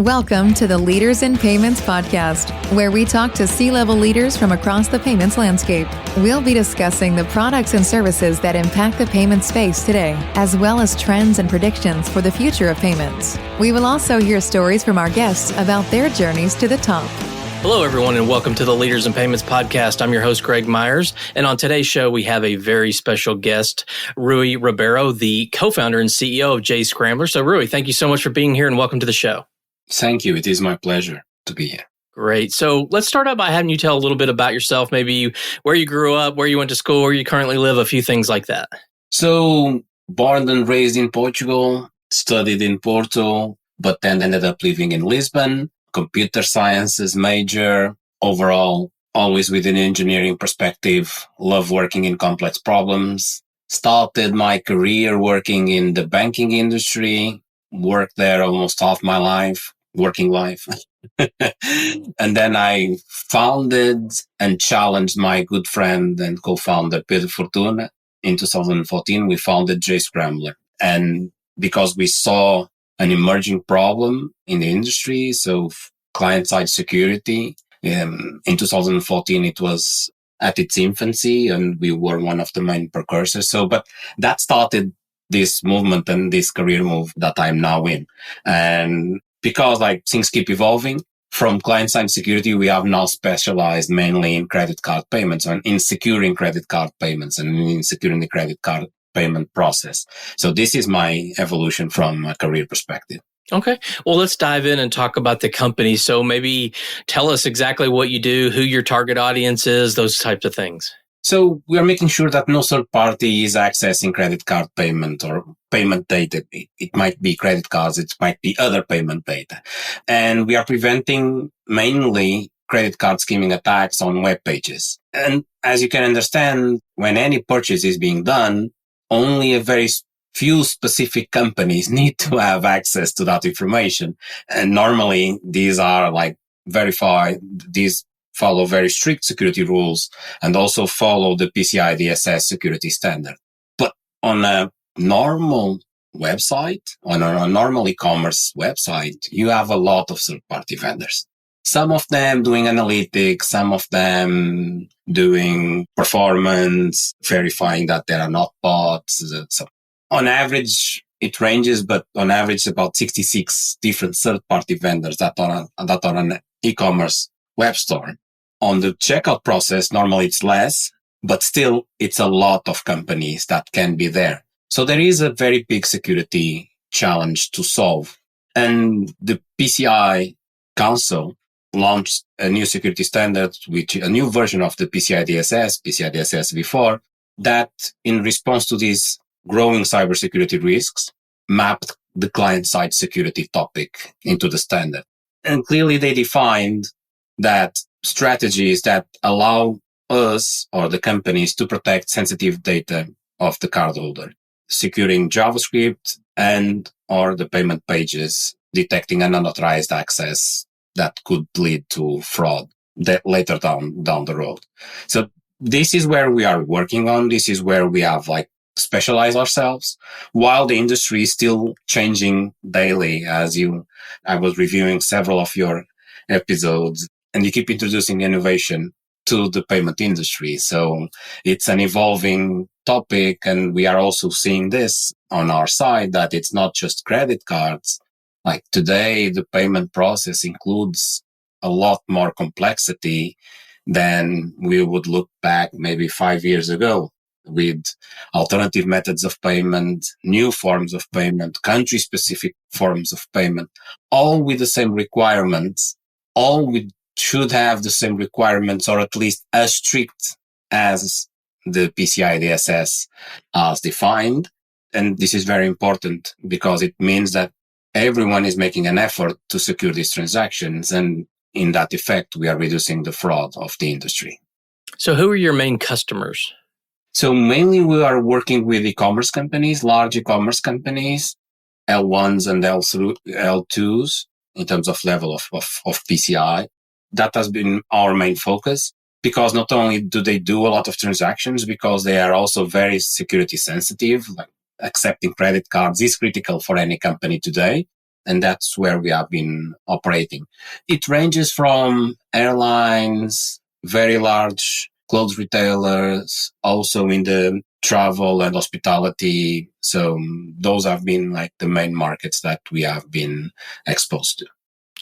Welcome to the Leaders in Payments podcast, where we talk to C-level leaders from across the payments landscape. We'll be discussing the products and services that impact the payment space today, as well as trends and predictions for the future of payments. We will also hear stories from our guests about their journeys to the top. Hello, everyone, and welcome to the Leaders in Payments podcast. I'm your host, Greg Myers, and on today's show, we have a very special guest, Rui Ribeiro, the co-founder and CEO of Jscrambler. So, Rui, thank you so much for being here, and welcome to the show. Thank you. It is my pleasure to be here. Great. So let's start out by having you tell a little bit about yourself, maybe where you grew up, where you went to school, where you currently live, a few things like that. So, born and raised in Portugal, studied in Porto, but then ended up living in Lisbon, computer sciences major, overall, always with an engineering perspective, love working in complex problems. Started my career working in the banking industry, worked there almost half my life, working life. And then I founded and challenged my good friend and co-founder Pedro Fortuna. In 2014, we founded Jscrambler. And because we saw an emerging problem in the industry, so client-side security, in 2014, it was at its infancy and we were one of the main precursors. But that started this movement and this career move that I'm now in. And because things keep evolving, from client-side security, we have now specialized mainly in credit card payments and in securing credit card payments and in securing the credit card payment process. So this is my evolution from a career perspective. Okay. Well, let's dive in and talk about the company. So maybe tell us exactly what you do, who your target audience is, those types of things. So we are making sure that no third party is accessing credit card payment or payment data. It might be credit cards, it might be other payment data. And we are preventing mainly credit card skimming attacks on web pages. And as you can understand, when any purchase is being done, only a very few specific companies need to have access to that information. And normally these are verified, these follow very strict security rules and also follow the PCI DSS security standard. But on a normal website, on a normal e-commerce website, you have a lot of third-party vendors. Some of them doing analytics, some of them doing performance, verifying that there are not bots. So on average, it ranges, but on average, about 66 different third-party vendors that are on an e-commerce web store. On the checkout process, normally it's less, but still it's a lot of companies that can be there. So there is a very big security challenge to solve. And the PCI Council launched a new security standard, a new version of the PCI DSS v4, that in response to these growing cybersecurity risks, mapped the client-side security topic into the standard. And clearly they defined that strategies that allow us or the companies to protect sensitive data of the cardholder, securing JavaScript and or the payment pages, detecting an unauthorized access that could lead to fraud that later down the road. So this is where we are working on. This is where we have specialize ourselves while the industry is still changing daily. I was reviewing several of your episodes and you keep introducing innovation to the payment industry. So it's an evolving topic. And we are also seeing this on our side that it's not just credit cards. Like today, the payment process includes a lot more complexity than we would look back maybe 5 years ago, with alternative methods of payment, new forms of payment, country-specific forms of payment, all with the same requirements, should have the same requirements, or at least as strict as the PCI DSS as defined. And this is very important because it means that everyone is making an effort to secure these transactions. And in that effect, we are reducing the fraud of the industry. So who are your main customers? So mainly we are working with e-commerce companies, large e-commerce companies, L1s and L2s in terms of level of PCI. That has been our main focus because not only do they do a lot of transactions, because they are also very security sensitive, like accepting credit cards is critical for any company today. And that's where we have been operating. It ranges from airlines, very large clothes retailers, also in the travel and hospitality. So those have been like the main markets that we have been exposed to.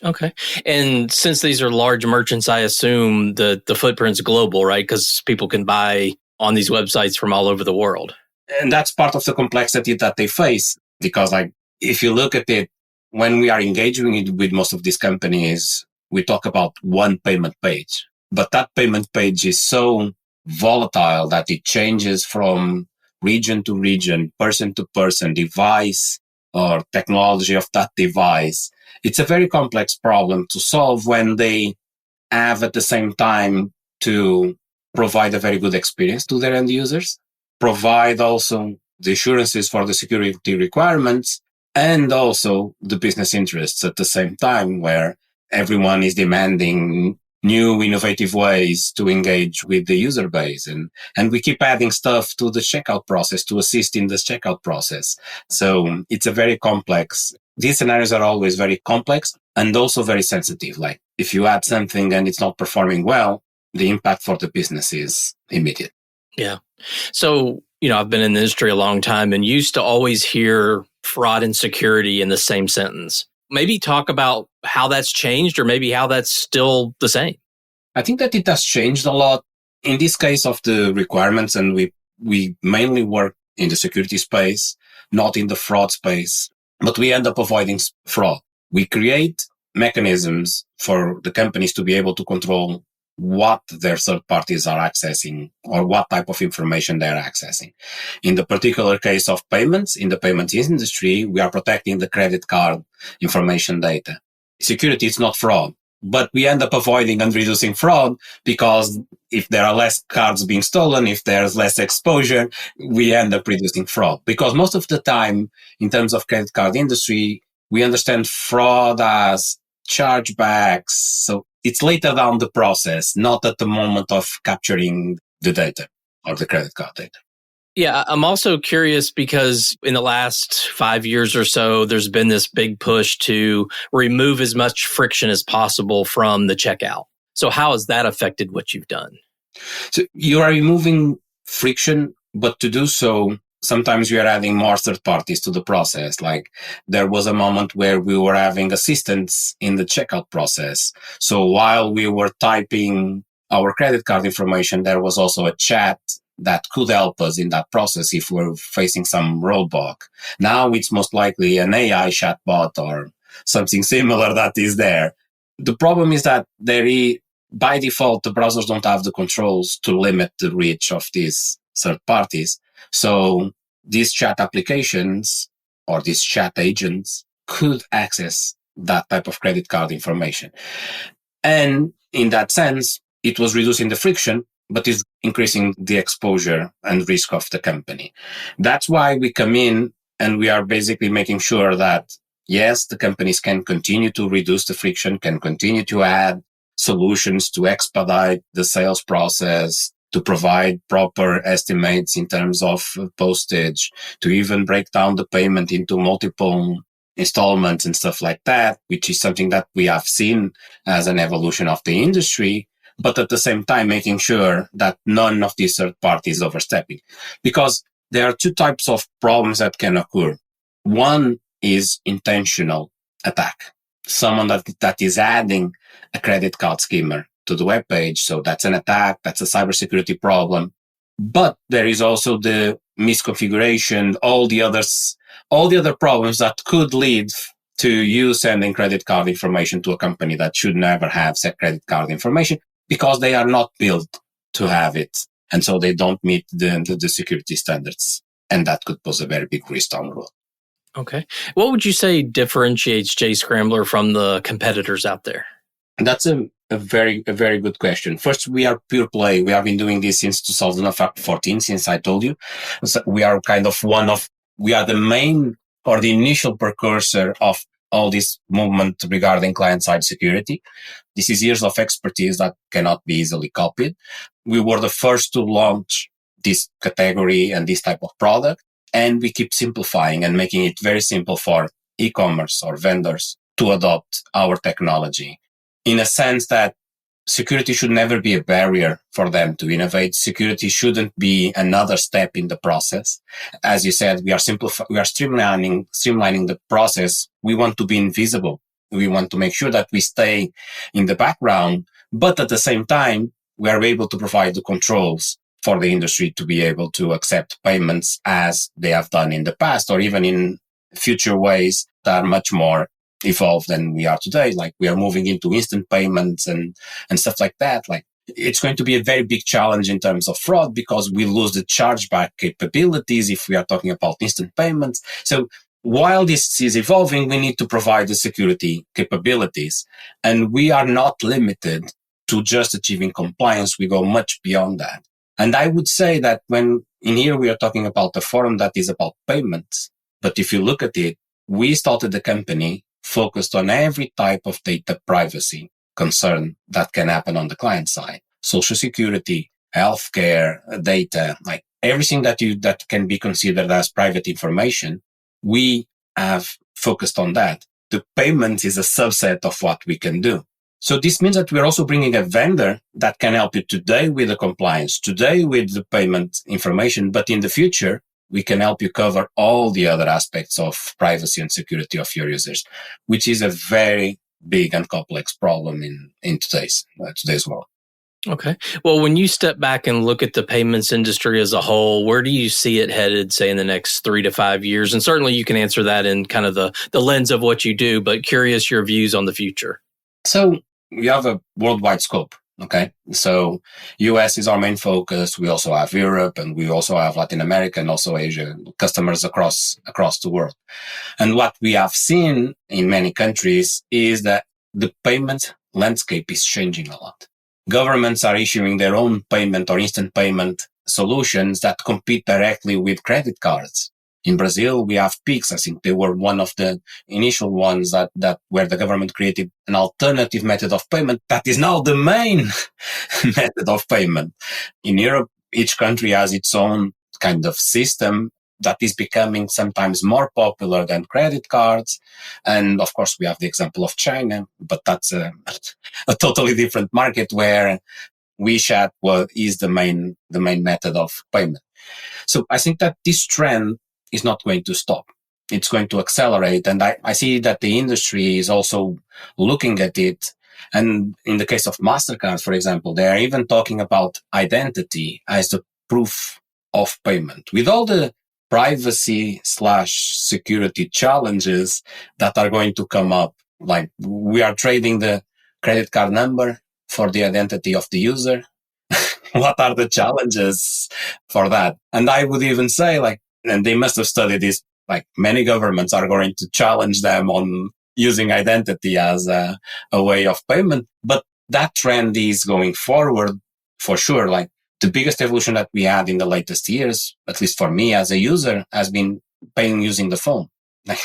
Okay. And since these are large merchants, I assume the footprint's global, right? Because people can buy on these websites from all over the world. And that's part of the complexity that they face. Because like, if you look at it, when we are engaging with most of these companies, we talk about one payment page. But that payment page is so volatile that it changes from region to region, person to person, device or technology of that device. It's a very complex problem to solve when they have at the same time to provide a very good experience to their end users, provide also the assurances for the security requirements, and also the business interests at the same time, where everyone is demanding new innovative ways to engage with the user base. And we keep adding stuff to the checkout process to assist in this checkout process. So it's a very complex. These scenarios are always very complex and also very sensitive. Like if you add something and it's not performing well, the impact for the business is immediate. Yeah. So, I've been in the industry a long time and used to always hear fraud and security in the same sentence. Maybe talk about how that's changed or maybe how that's still the same. I think that it has changed a lot in this case of the requirements. And we mainly work in the security space, not in the fraud space, but we end up avoiding fraud. We create mechanisms for the companies to be able to control what their third parties are accessing or what type of information they're accessing. In the particular case of payments, in the payments industry, we are protecting the credit card information data. Security is not fraud, but we end up avoiding and reducing fraud because if there are less cards being stolen, if there's less exposure, we end up reducing fraud. Because most of the time, in terms of credit card industry, we understand fraud as chargebacks. So it's later down the process, not at the moment of capturing the data or the credit card data. Yeah, I'm also curious because in the last 5 years or so, there's been this big push to remove as much friction as possible from the checkout. So how has that affected what you've done? So you are removing friction, but to do so, sometimes we are adding more third parties to the process. Like there was a moment where we were having assistants in the checkout process. So while we were typing our credit card information, there was also a chat that could help us in that process if we're facing some roadblock. Now it's most likely an AI chatbot or something similar that is there. The problem is that by default, the browsers don't have the controls to limit the reach of these third parties. So these chat applications or these chat agents could access that type of credit card information. And in that sense, it was reducing the friction, but is increasing the exposure and risk of the company. That's why we come in and we are basically making sure that, yes, the companies can continue to reduce the friction, can continue to add solutions to expedite the sales process, to provide proper estimates in terms of postage, to even break down the payment into multiple installments and stuff like that, which is something that we have seen as an evolution of the industry, but at the same time making sure that none of these third parties overstepping. Because there are two types of problems that can occur. One is intentional attack. Someone that is adding a credit card schemer to the web page. So that's an attack. That's a cybersecurity problem. But there is also the misconfiguration, all the other problems that could lead to you sending credit card information to a company that should never have set credit card information because they are not built to have it. And so they don't meet the security standards. And that could pose a very big risk down the road. Okay. What would you say differentiates Jscrambler from the competitors out there? That's a very good question. First, we are pure play. We have been doing this since 2014, since I told you. So we are we are the main or the initial precursor of all this movement regarding client-side security. This is years of expertise that cannot be easily copied. We were the first to launch this category and this type of product. And we keep simplifying and making it very simple for e-commerce or vendors to adopt our technology, in a sense that security should never be a barrier for them to innovate. Security shouldn't be another step in the process. As you said, we are streamlining the process. We want to be invisible. We want to make sure that we stay in the background, but at the same time, we are able to provide the controls for the industry to be able to accept payments as they have done in the past, or even in future ways that are much more evolved than we are today. Like we are moving into instant payments and stuff like that. Like it's going to be a very big challenge in terms of fraud because we lose the chargeback capabilities if we are talking about instant payments. So while this is evolving, we need to provide the security capabilities, and we are not limited to just achieving compliance. We go much beyond that. And I would say that when in here we are talking about a forum that is about payments, but if you look at it, we started the company focused on every type of data privacy concern that can happen on the client side. Social security, healthcare, data, like everything that can be considered as private information, we have focused on that. The payment is a subset of what we can do. So this means that we're also bringing a vendor that can help you today with the compliance, today with the payment information, but in the future, we can help you cover all the other aspects of privacy and security of your users, which is a very big and complex problem in today's world. Okay. Well, when you step back and look at the payments industry as a whole, where do you see it headed, say, in the next 3 to 5 years? And certainly you can answer that in kind of the lens of what you do, but curious your views on the future. So we have a worldwide scope. Okay. So US is our main focus. We also have Europe, and we also have Latin America and also Asia, customers across the world. And what we have seen in many countries is that the payment landscape is changing a lot. Governments are issuing their own payment or instant payment solutions that compete directly with credit cards. In Brazil, we have Pix. I think they were one of the initial ones that where the government created an alternative method of payment that is now the main method of payment. In Europe, each country has its own kind of system that is becoming sometimes more popular than credit cards. And of course, we have the example of China, but that's a totally different market where WeChat is the main method of payment. So I think that this trend is not going to stop. It's going to accelerate. And I see that the industry is also looking at it. And in the case of MasterCard, for example, they're even talking about identity as the proof of payment. With all the privacy/security challenges that are going to come up, like we are trading the credit card number for the identity of the user. What are the challenges for that? And I would even say, like, and they must have studied this, like many governments are going to challenge them on using identity as a way of payment. But that trend is going forward for sure. Like the biggest evolution that we had in the latest years, at least for me as a user, has been paying using the phone. Like,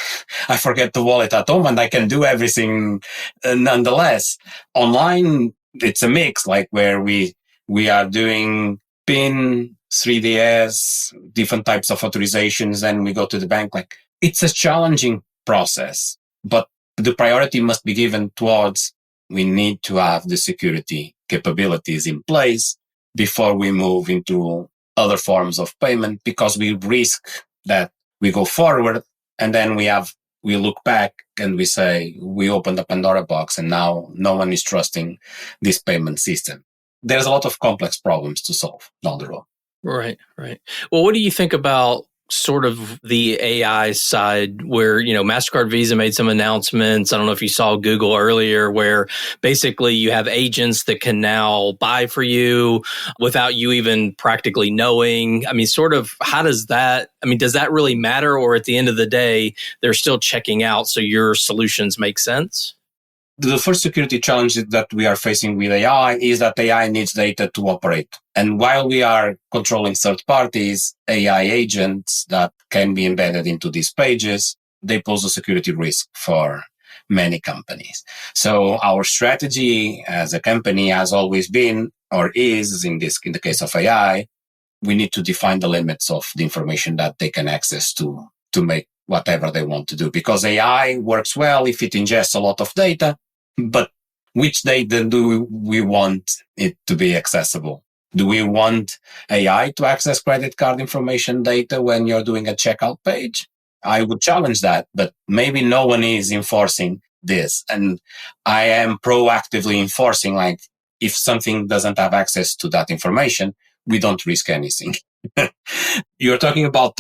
I forget the wallet at home and I can do everything nonetheless. Online, it's a mix, like where we are doing PIN, 3DS, different types of authorizations, and we go to the bank. Like it's a challenging process, but the priority must be given towards we need to have the security capabilities in place before we move into other forms of payment, because we risk that we go forward and then we look back and we say we opened the Pandora box and now no one is trusting this payment system. There's a lot of complex problems to solve down the road. Right. Well, what do you think about sort of the AI side where, MasterCard, Visa made some announcements. I don't know if you saw Google earlier, where basically you have agents that can now buy for you without you even practically knowing. I mean, sort of how does that, does that really matter? Or at the end of the day, they're still checking out so your solutions make sense? The first security challenge that we are facing with AI is that AI needs data to operate. And while we are controlling third parties, AI agents that can be embedded into these pages, they pose a security risk for many companies. So our strategy as a company has always been, or is in the case of AI, we need to define the limits of the information that they can access to make whatever they want to do, because AI works well if it ingests a lot of data, but which data do we want it to be accessible? Do we want AI to access credit card information data when you're doing a checkout page? I would challenge that, but maybe no one is enforcing this. And I am proactively enforcing, like, if something doesn't have access to that information, we don't risk anything. You're talking about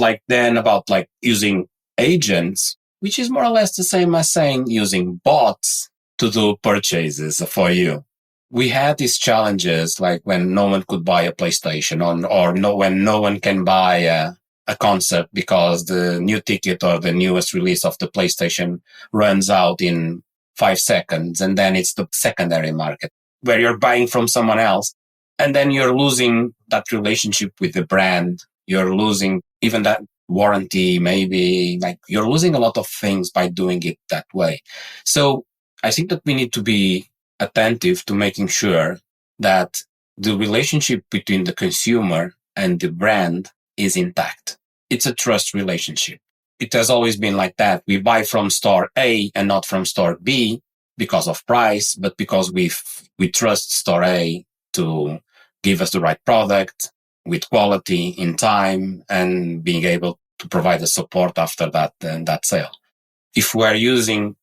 using agents, which is more or less the same as saying using bots to do purchases for you. We had these challenges, like when no one could buy a PlayStation when no one can buy a concert because the new ticket or the newest release of the PlayStation runs out in 5 seconds. And then it's the secondary market where you're buying from someone else. And then you're losing that relationship with the brand. You're losing even that warranty, maybe, like, you're losing a lot of things by doing it that way. So I think that we need to be attentive to making sure that the relationship between the consumer and the brand is intact. It's a trust relationship. It has always been like that. We buy from store A and not from store B because of price, but because we trust store A to give us the right product with quality in time and being able to provide the support after that sale. If we're using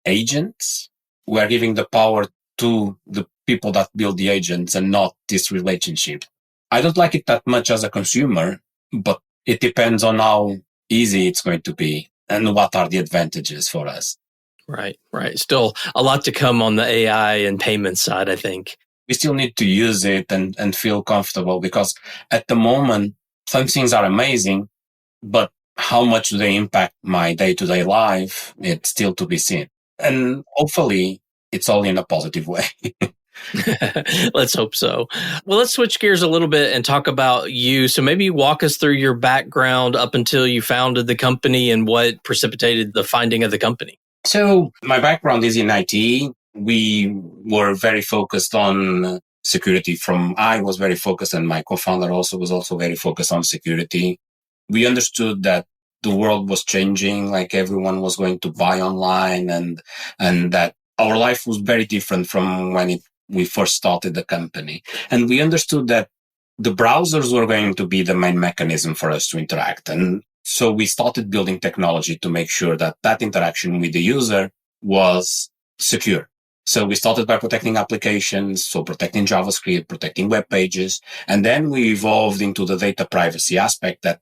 agents, we're giving the power to the people that build the agents and not this relationship. I don't like it that much as a consumer, but it depends on how easy it's going to be and what are the advantages for us. Right. Still a lot to come on the AI and payment side, I think. We still need to use it and feel comfortable, because at the moment, some things are amazing, but how much do they impact my day-to-day life? It's still to be seen. And hopefully it's all in a positive way. Let's hope so. Well, let's switch gears a little bit and talk about you. So maybe walk us through your background up until you founded the company and what precipitated the finding of the company. So my background is in IT. We were very focused on security. I was very focused, and my co-founder was also very focused on security. We understood that the world was changing, like everyone was going to buy online, and that our life was very different from when we first started the company. And we understood that the browsers were going to be the main mechanism for us to interact. And so we started building technology to make sure that interaction with the user was secure. So we started by protecting applications, so protecting JavaScript, protecting web pages, and then we evolved into the data privacy aspect that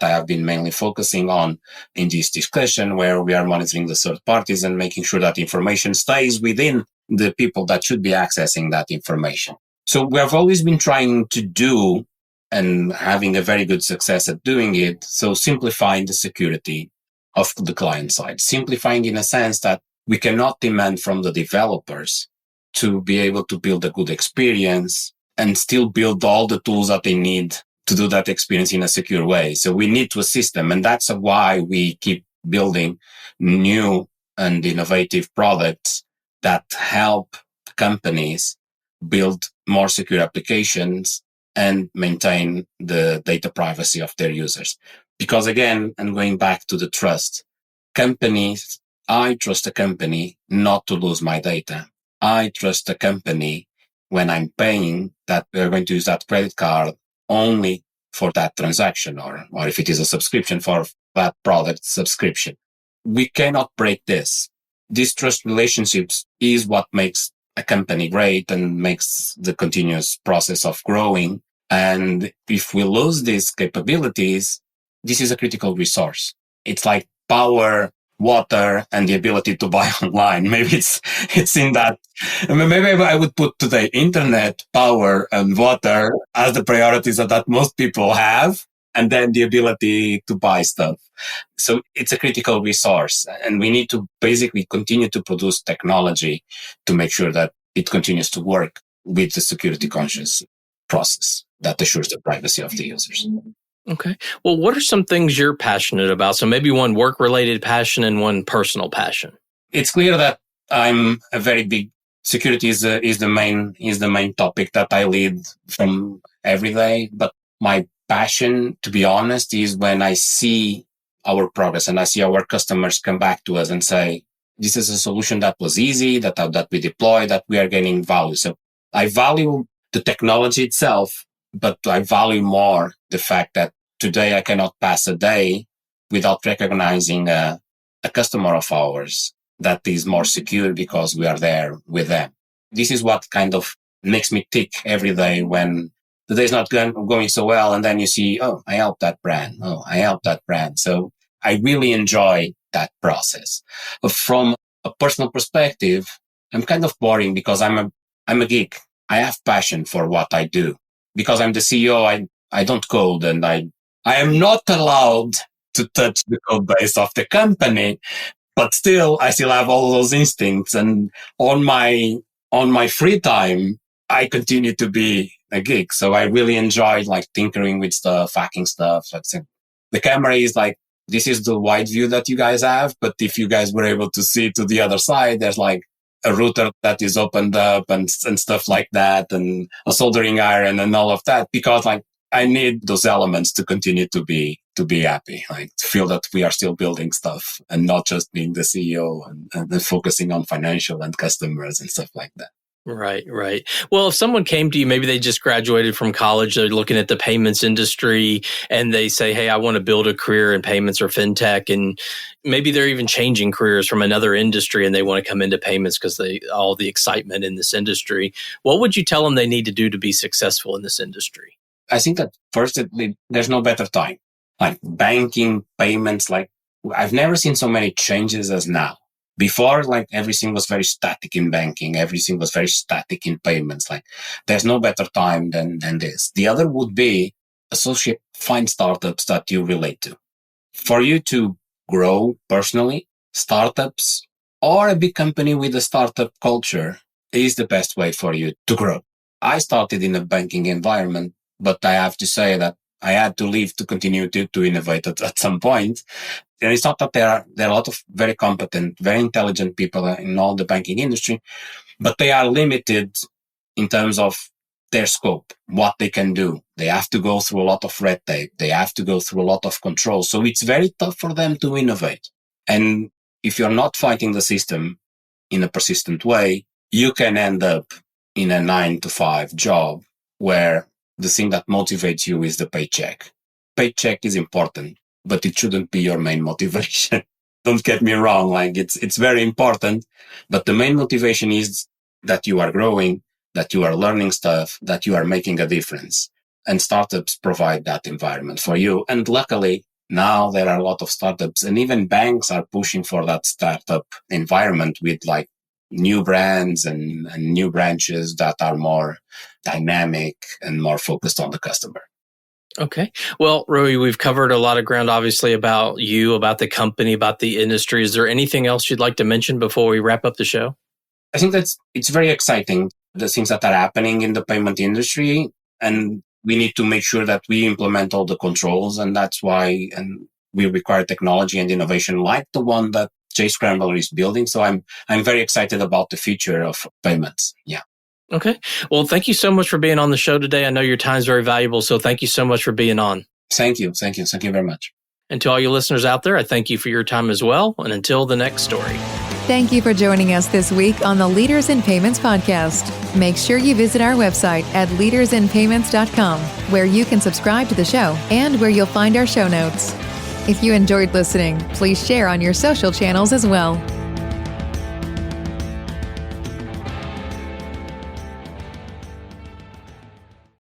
I have been mainly focusing on in this discussion, where we are monitoring the third parties and making sure that information stays within the people that should be accessing that information. So we have always been trying to do and having a very good success at doing it. So simplifying the security of the client side, simplifying in a sense that we cannot demand from the developers to be able to build a good experience and still build all the tools that they need to do that experience in a secure way. So we need to assist them. And that's why we keep building new and innovative products that help companies build more secure applications and maintain the data privacy of their users. Because again, and going back to the trust, I trust a company not to lose my data. I trust a company when I'm paying that they're going to use that credit card only for that transaction, or if it is a subscription for that product subscription. We cannot break this. These trust relationships is what makes a company great and makes the continuous process of growing. And if we lose these capabilities, this is a critical resource. It's like power, water, and the ability to buy online. Maybe it's in that. Maybe I would put today internet, power, and water as the priorities that most people have, and then the ability to buy stuff. So it's a critical resource, and we need to basically continue to produce technology to make sure that it continues to work with the security conscious process that assures the privacy of the users. Okay. Well, what are some things you're passionate about? So maybe one work-related passion and one personal passion. It's clear that I'm a very big security is the main topic that I lead from every day. But my passion, to be honest, is when I see our progress and I see our customers come back to us and say, this is a solution that was easy, that we deploy, that we are gaining value. So I value the technology itself, but I value more the fact that today I cannot pass a day without recognizing a customer of ours that is more secure because we are there with them. This is what kind of makes me tick every day when the day's not going so well. And then you see, oh, I helped that brand. Oh, I helped that brand. So I really enjoy that process. But from a personal perspective, I'm kind of boring because I'm a geek. I have passion for what I do. Because I'm the CEO, I don't code and I am not allowed to touch the code base of the company, but I still have all those instincts. And on my free time, I continue to be a geek. So I really enjoy like tinkering with stuff, hacking stuff. The camera is like, this is the wide view that you guys have. But if you guys were able to see to the other side, there's like a router that is opened up and stuff like that, and a soldering iron and all of that, because like I need those elements to continue to be happy, like to feel that we are still building stuff and not just being the CEO and focusing on financial and customers and stuff like that. Right, right. Well, if someone came to you, maybe they just graduated from college, they're looking at the payments industry and they say, hey, I want to build a career in payments or fintech. And maybe they're even changing careers from another industry and they want to come into payments because all the excitement in this industry. What would you tell them they need to do to be successful in this industry? I think that first, there's no better time. Like banking, payments, like I've never seen so many changes as now. Before, like everything was very static in banking, everything was very static in payments. Like there's no better time than this. The other would be find startups that you relate to. For you to grow personally, startups or a big company with a startup culture is the best way for you to grow. I started in a banking environment, but I have to say that I had to leave to continue to innovate at some point. And it's not that there are a lot of very competent, very intelligent people in all the banking industry, but they are limited in terms of their scope, what they can do. They have to go through a lot of red tape. They have to go through a lot of control. So it's very tough for them to innovate. And if you're not fighting the system in a persistent way, you can end up in a 9-to-5 job where the thing that motivates you is the paycheck. Paycheck is important, but it shouldn't be your main motivation. Don't get me wrong. Like it's very important, but the main motivation is that you are growing, that you are learning stuff, that you are making a difference. And startups provide that environment for you. And luckily now there are a lot of startups and even banks are pushing for that startup environment with like new brands and new branches that are more dynamic and more focused on the customer. Okay. Well, Rui, we've covered a lot of ground, obviously, about you, about the company, about the industry. Is there anything else you'd like to mention before we wrap up the show? I think it's very exciting, the things that are happening in the payment industry. And we need to make sure that we implement all the controls. And that's why we require technology and innovation like the one that Jscrambler is building. So I'm very excited about the future of payments. Yeah. Okay. Well, thank you so much for being on the show today. I know your time is very valuable, so thank you so much for being on. Thank you. Thank you. Thank you very much. And to all you listeners out there, I thank you for your time as well. And until the next story. Thank you for joining us this week on the Leaders in Payments podcast. Make sure you visit our website at leadersinpayments.com, where you can subscribe to the show and where you'll find our show notes. If you enjoyed listening, please share on your social channels as well.